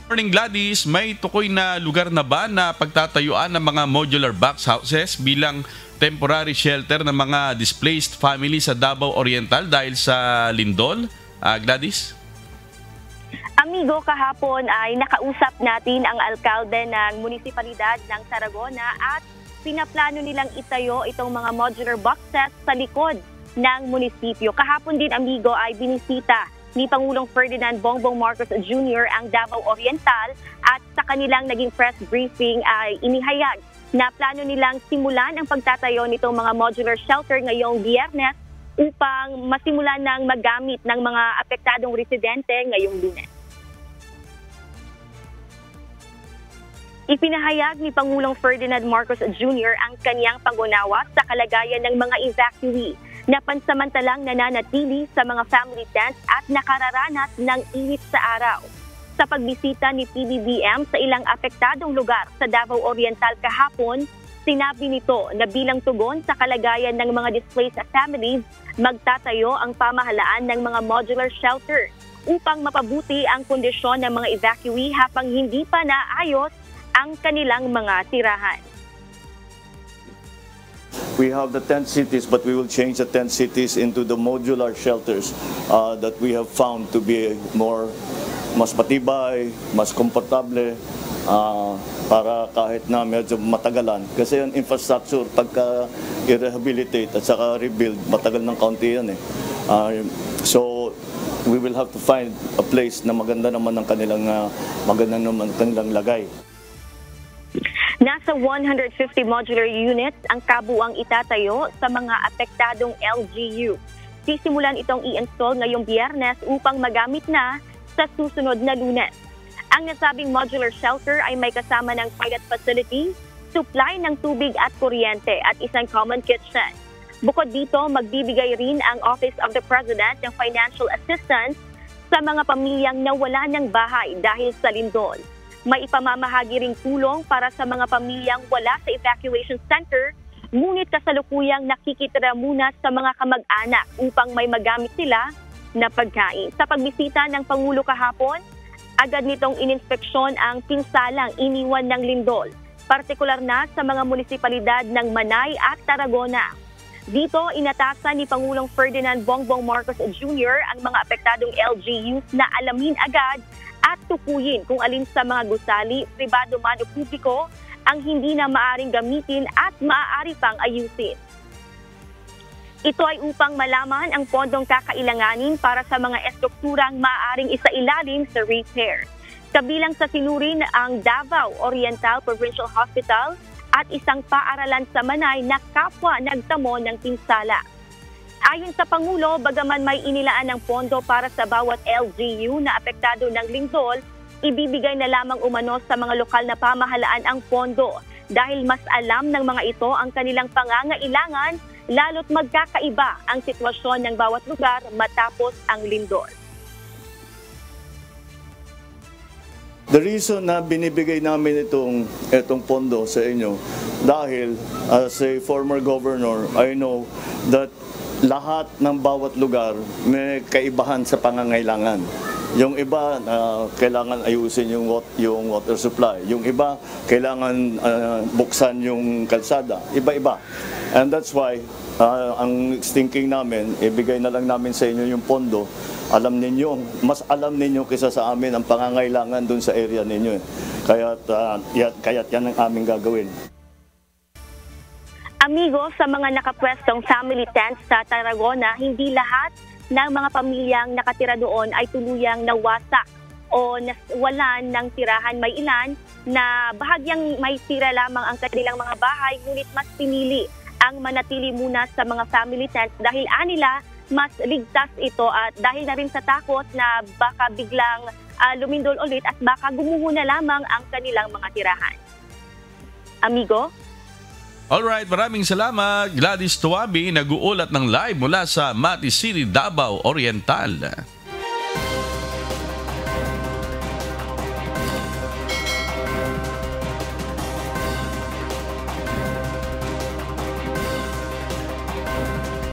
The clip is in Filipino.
Morning Gladys, may tukoy na lugar na ba na pagtatayuan ng mga modular box houses bilang temporary shelter ng mga displaced family sa Davao Oriental dahil sa lindol? Gladys? Amigo, kahapon ay nakausap natin ang alkalde ng munisipalidad ng Tarragona at pinaplano nilang itayo itong mga modular boxes sa likod ng munisipyo. Kahapon din, amigo, ay binisita ni Pangulong Ferdinand Bongbong Marcos Jr. ang Davao Oriental at sa kanilang naging press briefing ay inihayag na plano nilang simulan ang pagtatayo nitong mga modular shelter ngayong Biyernes upang masimulan ng magamit ng mga apektadong residente ngayong Lunes. Ipinahayag ni Pangulong Ferdinand Marcos Jr. ang kanyang pangunawa sa kalagayan ng mga evacuee na pansamantalang nananatili sa mga family tents at nakararanas ng init sa araw. Sa pagbisita ni PBBM sa ilang apektadong lugar sa Davao Oriental kahapon, sinabi nito na bilang tugon sa kalagayan ng mga displaced families, magtatayo ang pamahalaan ng mga modular shelter upang mapabuti ang kondisyon ng mga evacuee habang hindi pa naayos ang kanilang mga tirahan. We have the tent cities, but we will change the tent cities into the modular shelters that we have found to be mas matibay, mas komportable, para kahit na medyo matagalan. Kasi yung infrastructure, pagka i-rehabilitate at saka rebuild, matagal ng kaunti yan eh. So, we will have to find a place na maganda naman ng kanilang lagay. Nasa 150 modular units ang kabuuang itatayo sa mga apektadong LGU. Sisimulan itong i-install ngayong Biyernes upang magamit na sa susunod na Lunes. Ang nasabing modular shelter ay may kasama ng toilet facility, supply ng tubig at kuryente at isang common kitchen. Bukod dito, magbibigay rin ang Office of the President ng financial assistance sa mga pamilyang nawala ng bahay dahil sa lindol. May ipamamahagi ring tulong para sa mga pamilyang wala sa evacuation center, ngunit kasalukuyang nakikitira muna sa mga kamag-anak upang may magamit sila na pagkain. Sa pagbisita ng Pangulo kahapon, agad nitong ininspeksyon ang pinsalang iniwan ng lindol, partikular na sa mga munisipalidad ng Manay at Tarragona. Dito, inatasan ni Pangulong Ferdinand Bongbong Marcos Jr. ang mga apektadong LGUs na alamin agad at tukuyin kung alin sa mga gusali, pribado man o publiko, ang hindi na maaring gamitin at maaari pang ayusin. Ito ay upang malaman ang pondong kakailanganin para sa mga estrukturang maaaring isailalim sa repair. Kabilang sa sinurin ang Davao Oriental Provincial Hospital at isang paaralan sa Manay na kapwa nagtamo ng pinsala. Ayon sa Pangulo, bagaman may inilaan ng pondo para sa bawat LGU na apektado ng lindol, ibibigay na lamang umano sa mga lokal na pamahalaan ang pondo dahil mas alam ng mga ito ang kanilang pangangailangan, lalo't magkakaiba ang sitwasyon ng bawat lugar matapos ang lindol. The reason na binibigay namin itong pondo sa inyo, dahil as a former governor, I know that lahat ng bawat lugar may kaibahan sa pangangailangan. Yung iba, kailangan ayusin yung water supply. Yung iba, kailangan buksan yung kalsada. Iba-iba. And that's why, ang thinking namin, ibigay na lang namin sa inyo yung pondo. Mas alam ninyo kaysa sa amin ang pangangailangan dun sa area ninyo. Kaya't yan ang aming gagawin. Amigo, sa mga nakapwestong family tents sa Tarragona, hindi lahat ng mga pamilyang nakatira doon ay tuluyang nawasak o nawalan ng tirahan. May ilan na bahagyang may tira lamang ang kanilang mga bahay, ngunit mas pinili ang manatili muna sa mga family tents dahil anila mas ligtas ito at dahil na rin sa takot na baka biglang lumindol ulit at baka gumuho na lamang ang kanilang mga tirahan. Amigo? Alright, maraming salamat. Gladys Tuabi, nag-uulat ng live mula sa Mati City, Davao Oriental.